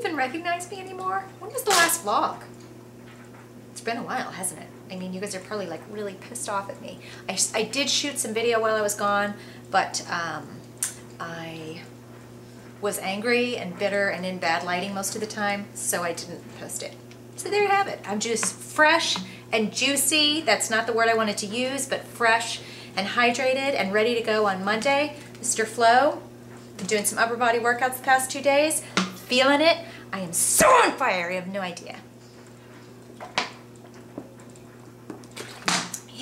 even recognize me anymore? When was the last vlog? It's been a while, hasn't it? I mean, you guys are probably like really pissed off at me. I did shoot some video while I was gone, but I was angry and bitter and in bad lighting most of the time, so I didn't post it. So there you have it. I'm just fresh and juicy. That's not the word I wanted to use, but fresh and hydrated and ready to go on Monday. Mr. Flo, been doing some upper body workouts the past 2 days. Feeling it. I am so on fire, you have no idea.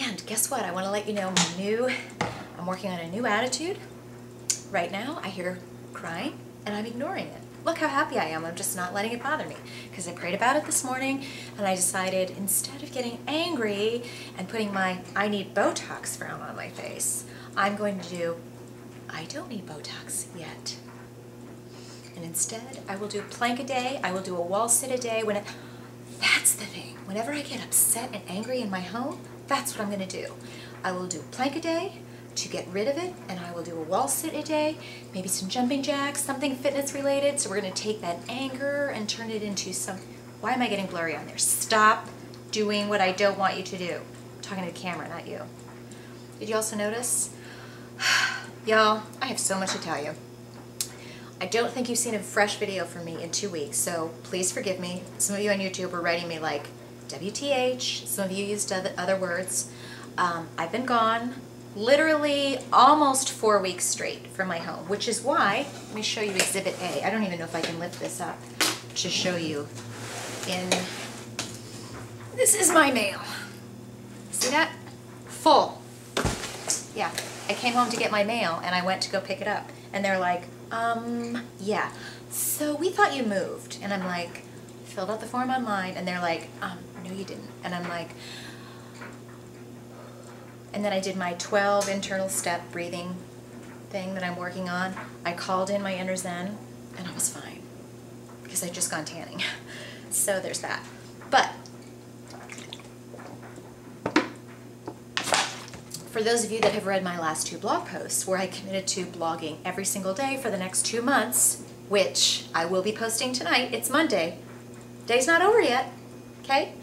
And guess what? I want to let you know I'm working on a new attitude. Right now, I hear crying and I'm ignoring it. Look how happy I am. I'm just not letting it bother me. Because I prayed about it this morning and I decided instead of getting angry and putting my I need Botox frown on my face, I'm going to do I don't need Botox yet. And instead, I will do a plank a day. I will do a wall sit a day. That's the thing. Whenever I get upset and angry in my home, that's what I'm going to do. I will do a plank a day to get rid of it, and I will do a wall sit a day, maybe some jumping jacks, something fitness related. So we're going to take that anger and turn it into some... Why am I getting blurry on there? Stop doing what I don't want you to do. I'm talking to the camera, not you. Did you also notice? Y'all, I have so much to tell you. I don't think you've seen a fresh video from me in 2 weeks, so please forgive me. Some of you on YouTube were writing me like, WTH, some of you used other words. I've been gone literally almost 4 weeks straight from my home, which is why, let me show you Exhibit A. I don't even know if I can lift this up to show you. This is my mail. See that? Full. Yeah, I came home to get my mail and I went to go pick it up. And they're like, yeah, so we thought you moved. And I'm like, filled out the form online, and they're like, no you didn't. And I'm like, and then I did my 12 internal step breathing thing that I'm working on. I called in my inner zen, and I was fine, because I'd just gone tanning. So there's that. But for those of you that have read my last 2 blog posts, where I committed to blogging every single day for the next 2 months, which I will be posting tonight, it's Monday. Day's not over yet, okay?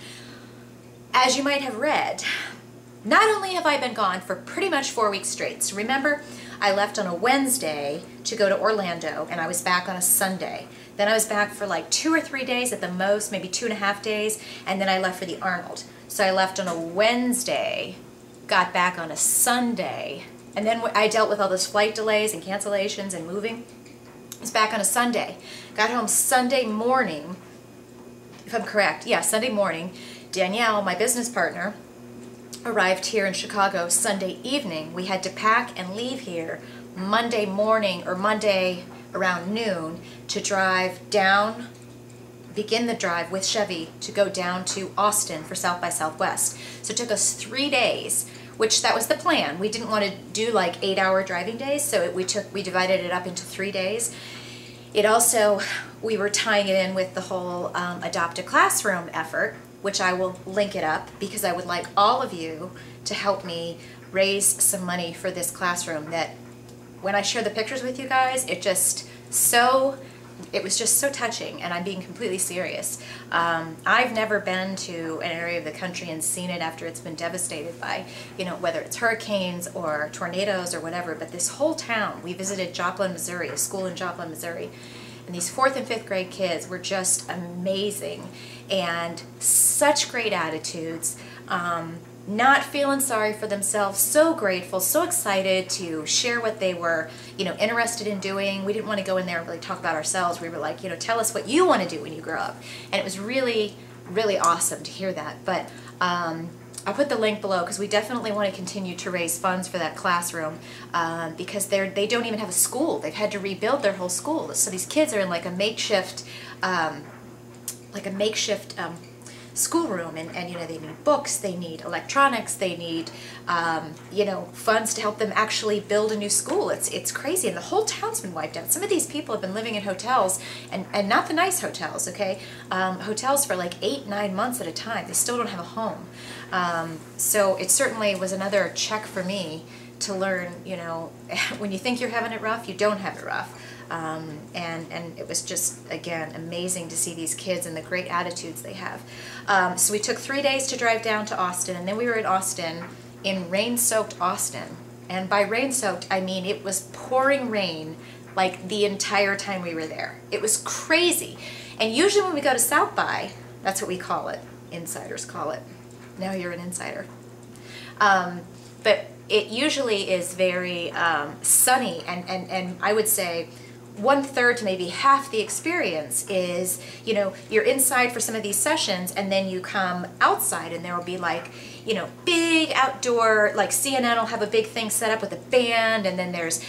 As you might have read, not only have I been gone for pretty much 4 weeks straight. So remember, I left on a Wednesday to go to Orlando, and I was back on a Sunday. Then I was back for like 2 or 3 days at the most, maybe 2.5 days, and then I left for the Arnold. So I left on a Wednesday, got back on a Sunday, and then I dealt with all those flight delays and cancellations and moving. I was back on a Sunday. Got home Sunday morning, if I'm correct, yeah, Sunday morning. Danielle, my business partner, arrived here in Chicago Sunday evening. We had to pack and leave here Monday morning, or Monday around noon, to drive down, begin the drive with Chevy to go down to Austin for South by Southwest. So it took us 3 days, which that was the plan. We didn't want to do like 8-hour driving days, so we divided it up into 3 days. It also, we were tying it in with the whole Adopt a Classroom effort, which I will link it up, because I would like all of you to help me raise some money for this classroom that, when I share the pictures with you guys, it was just so touching, and I'm being completely serious. I've never been to an area of the country and seen it after it's been devastated by, whether it's hurricanes or tornadoes or whatever, but this whole town, we visited Joplin, Missouri, a school in Joplin, Missouri, and these 4th and 5th grade kids were just amazing, and such great attitudes, not feeling sorry for themselves, so grateful, so excited to share what they were, interested in doing. We didn't want to go in there and really talk about ourselves. We were like, tell us what you want to do when you grow up. And it was really, really awesome to hear that. But I'll put the link below, because we definitely want to continue to raise funds for that classroom, because they don't even have a school. They've had to rebuild their whole school. So these kids are in like a makeshift, schoolroom, and they need books, they need electronics, they need funds to help them actually build a new school. It's crazy, and the whole town's been wiped out. Some of these people have been living in hotels, and not the nice hotels, okay? Hotels for like 8-9 months at a time. They still don't have a home. So it certainly was another check for me to learn, when you think you're having it rough, you don't have it rough. And it was just, again, amazing to see these kids and the great attitudes they have. So we took 3 days to drive down to Austin, and then we were in Austin, in rain-soaked Austin. And by rain-soaked, I mean it was pouring rain like the entire time we were there. It was crazy. And usually when we go to South by, that's what we call it. Insiders call it. Now you're an insider. But it usually is very sunny, and I would say 1/3 to maybe half the experience is, you know, you're inside for some of these sessions, and then you come outside and there will be like, you know, big outdoor, like CNN will have a big thing set up with a band, and then there's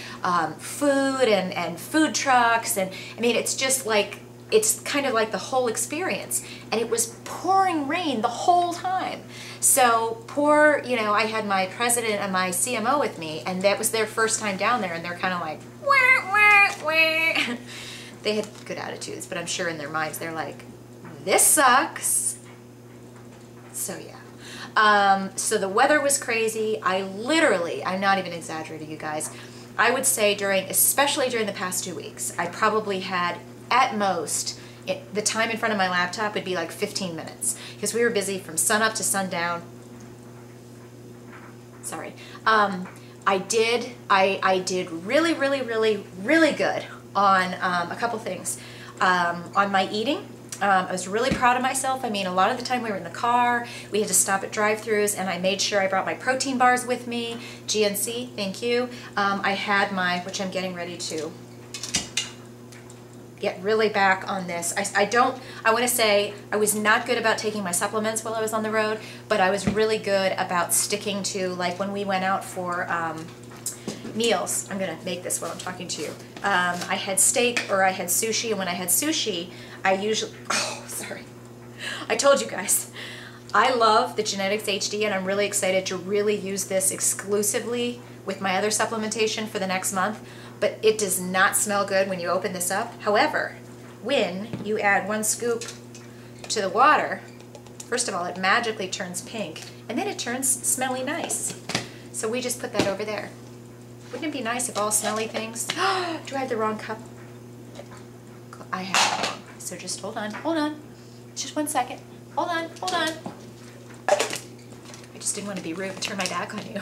food and food trucks, and I mean, it's just like, it's kind of like the whole experience. And it was pouring rain the whole time. So poor, you know, I had my president and my CMO with me, and that was their first time down there, and they're kind of like, wah, wah, wah. They had good attitudes, but I'm sure in their minds they're like, this sucks. So yeah. So the weather was crazy. I literally, I'm not even exaggerating, you guys, I would say especially during the past 2 weeks, I probably had at most, the time in front of my laptop would be like 15 minutes because we were busy from sun up to sundown. Sorry. I did really, really, really, really good on a couple things. On my eating, I was really proud of myself. I mean, a lot of the time we were in the car, we had to stop at drive-thrus, and I made sure I brought my protein bars with me. GNC, thank you. I had my, which I'm getting ready to get really back on this. I want to say I was not good about taking my supplements while I was on the road, but I was really good about sticking to, like when we went out for meals. I'm going to make this while I'm talking to you. I had steak or I had sushi, and when I had sushi, I usually, oh, sorry. I told you guys, I love the Genetics HD, and I'm really excited to really use this exclusively with my other supplementation for the next month. But it does not smell good when you open this up. However, when you add 1 scoop to the water, first of all, it magically turns pink, and then it turns smelly nice. So we just put that over there. Wouldn't it be nice if all smelly things... Do I have the wrong cup? I have it wrong. So just hold on. Just 1 second. Hold on. I just didn't want to be rude and turn my back on you.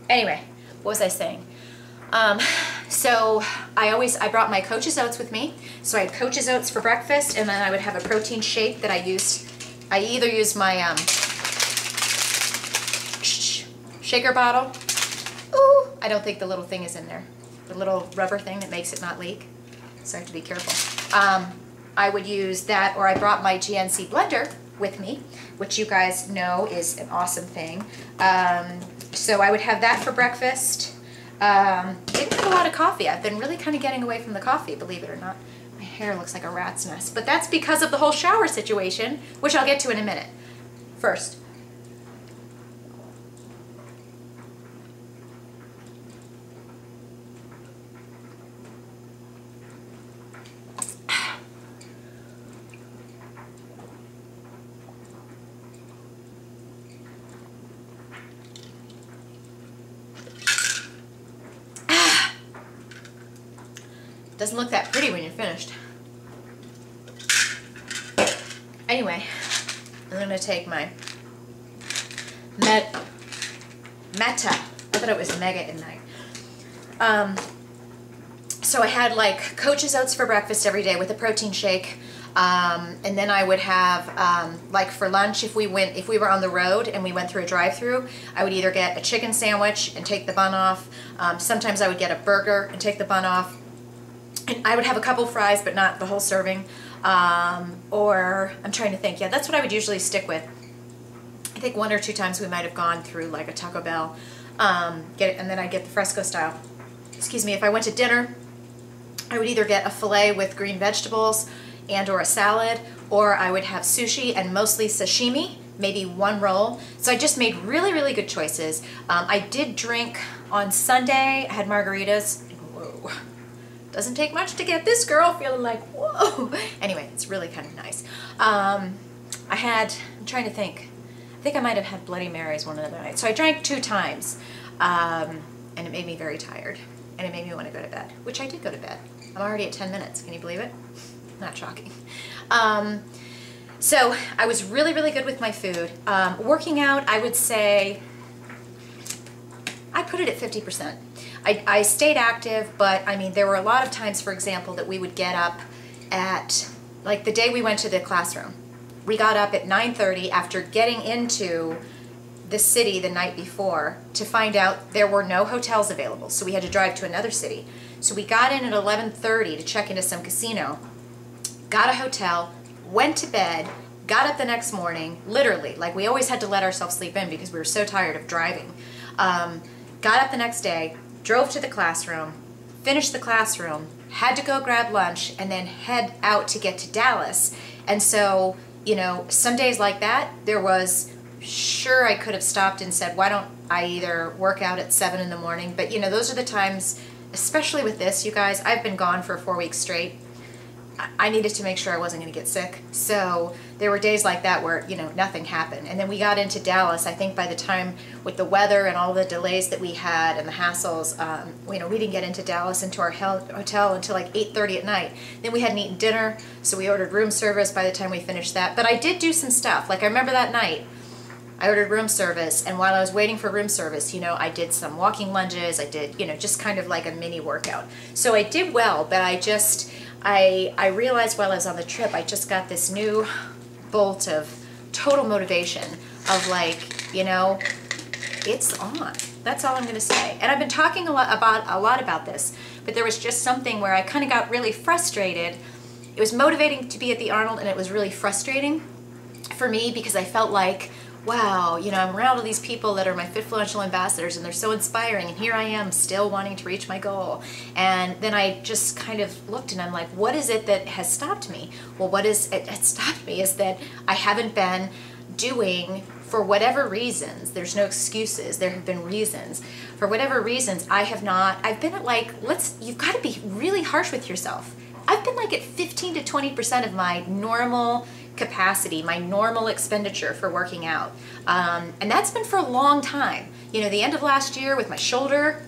Anyway, what was I saying? So I brought my Coach's Oats with me. So I had Coach's Oats for breakfast, and then I would have a protein shake that I used. I either used my shaker bottle. Ooh, I don't think the little thing is in there. The little rubber thing that makes it not leak. So I have to be careful. I would use that, or I brought my GNC blender with me, which you guys know is an awesome thing. So I would have that for breakfast. Didn't have a lot of coffee. I've been really kind of getting away from the coffee, believe it or not. My hair looks like a rat's nest, but that's because of the whole shower situation, which I'll get to in a minute. First, doesn't look that pretty when you're finished. Anyway, I'm going to take my Meta. I thought it was Mega at night. So I had like Coach's Oats for breakfast every day with a protein shake. And then I would have, like for lunch, if we were on the road and we went through a drive-through, I would either get a chicken sandwich and take the bun off. Sometimes I would get a burger and take the bun off. And I would have a couple fries, but not the whole serving. Or I'm trying to think. Yeah, that's what I would usually stick with. I think 1 or 2 times we might have gone through like a Taco Bell, and then I'd get the fresco style. Excuse me. If I went to dinner, I would either get a filet with green vegetables and or a salad, or I would have sushi and mostly sashimi, maybe 1 roll. So I just made really, really good choices. I did drink on Sunday. I had margaritas. Whoa. Doesn't take much to get this girl feeling like, whoa. Anyway, it's really kind of nice. I'm trying to think. I think I might have had Bloody Marys one other night. So I drank 2 times, and it made me very tired. and it made me want to go to bed, which I did go to bed. I'm already at 10 minutes. Can you believe it? Not shocking. So I was really, really good with my food. Working out, I would say, I put it at 50%. I stayed active, but I mean, there were a lot of times, for example, that we would get up at, like the day we went to the classroom, we got up at 9:30 after getting into the city the night before to find out there were no hotels available. So we had to drive to another city. So we got in at 11:30 to check into some casino, got a hotel, went to bed, got up the next morning, literally, like we always had to let ourselves sleep in because we were so tired of driving. Got up the next day, drove to the classroom, finished the classroom, had to go grab lunch, and then head out to get to Dallas. And so, you know, some days like that, there was, sure, I could have stopped and said, why don't I either work out at 7 in the morning? But, you know, those are the times, especially with this, you guys, I've been gone for 4 weeks straight. I needed to make sure I wasn't going to get sick. So there were days like that where, you know, nothing happened. And then we got into Dallas. I think by the time with the weather and all the delays that we had and the hassles, you know, we didn't get into Dallas into our hotel until like 8:30 at night. Then we hadn't eaten dinner, so we ordered room service by the time we finished that. But I did do some stuff. Like I remember that night, I ordered room service, and while I was waiting for room service, you know, I did some walking lunges. I did, you know, just kind of like a mini workout. So I did well, but I realized while I was on the trip, I just got this new bolt of total motivation of like, you know, it's on. That's all I'm going to say. And I've been talking a lot about this, but there was just something where I kind of got really frustrated. It was motivating to be at the Arnold, and it was really frustrating for me because I felt like, wow, you know, I'm around all these people that are my Fitfluential ambassadors and they're so inspiring, and here I am still wanting to reach my goal. And then I just kind of looked and I'm like, what is it that has stopped me? Well, what is it that stopped me is that I haven't been doing, for whatever reasons, there's no excuses, there have been reasons. For whatever reasons, I've been at like, you've got to be really harsh with yourself. I've been like at 15 to 20% of my normal capacity, my normal expenditure for working out. And that's been for a long time. You know, the end of last year with my shoulder,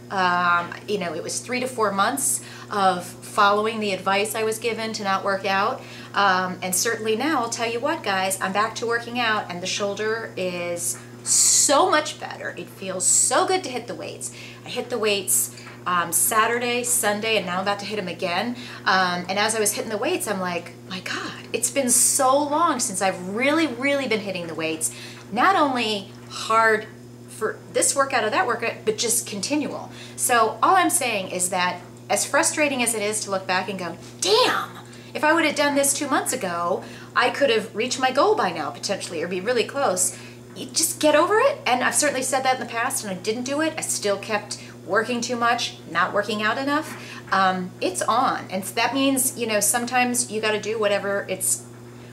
you know, it was 3 to 4 months of following the advice I was given to not work out. And certainly now, I'll tell you what, guys, I'm back to working out and the shoulder is so much better. It feels so good to hit the weights. I hit the weights Saturday, Sunday, and now I'm about to hit them again. And as I was hitting the weights, I'm like, my God, it's been so long since I've really, really been hitting the weights. Not only hard for this workout or that workout, but just continual. So all I'm saying is that as frustrating as it is to look back and go, damn, if I would have done this 2 months ago, I could have reached my goal by now potentially, or be really close. You just get over it. And I've certainly said that in the past and I didn't do it. I still kept working too much, not working out enough. It's on. And that means, you know, sometimes you got to do whatever's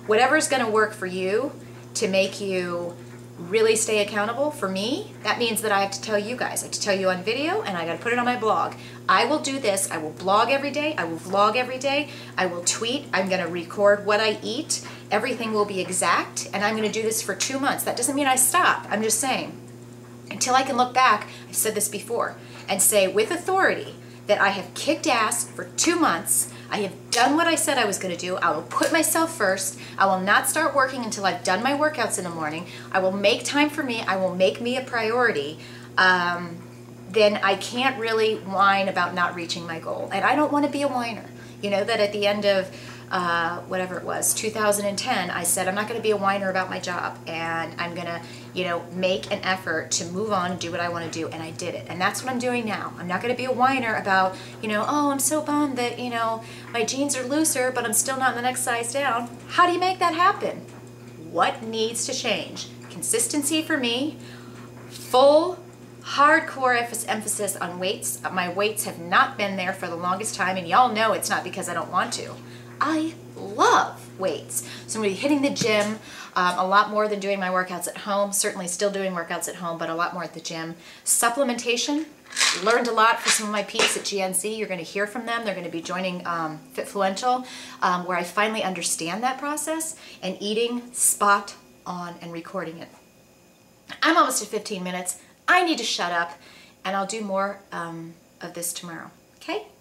going to work for you to make you really stay accountable. For me, that means that I have to tell you guys. I have to tell you on video, and I got to put it on my blog. I will do this. I will blog every day. I will vlog every day. I will tweet. I'm going to record what I eat. Everything will be exact, and I'm going to do this for 2 months. That doesn't mean I stop. I'm just saying, until I can look back, I've said this before, and say with authority that I have kicked ass for 2 months. I have done what I said I was going to do. I will put myself first. I will not start working until I've done my workouts in the morning. I will make time for me. I will make me a priority. Then I can't really whine about not reaching my goal. And I don't want to be a whiner. You know that at the end of whatever it was, 2010, I said I'm not going to be a whiner about my job, and I'm going to, you know, make an effort to move on and do what I want to do, and I did it. And that's what I'm doing now. I'm not going to be a whiner about, you know, oh, I'm so bummed that, you know, my jeans are looser, but I'm still not in the next size down. How do you make that happen? What needs to change? Consistency for me, full hardcore emphasis on weights. My weights have not been there for the longest time, and y'all know it's not because I don't want to. I love weights. So I'm going to be hitting the gym a lot more than doing my workouts at home. Certainly still doing workouts at home, but a lot more at the gym. Supplementation. Learned a lot from some of my peeps at GNC. You're going to hear from them. They're going to be joining Fitfluential, where I finally understand that process, and eating spot on and recording it. I'm almost at 15 minutes. I need to shut up, and I'll do more of this tomorrow. Okay?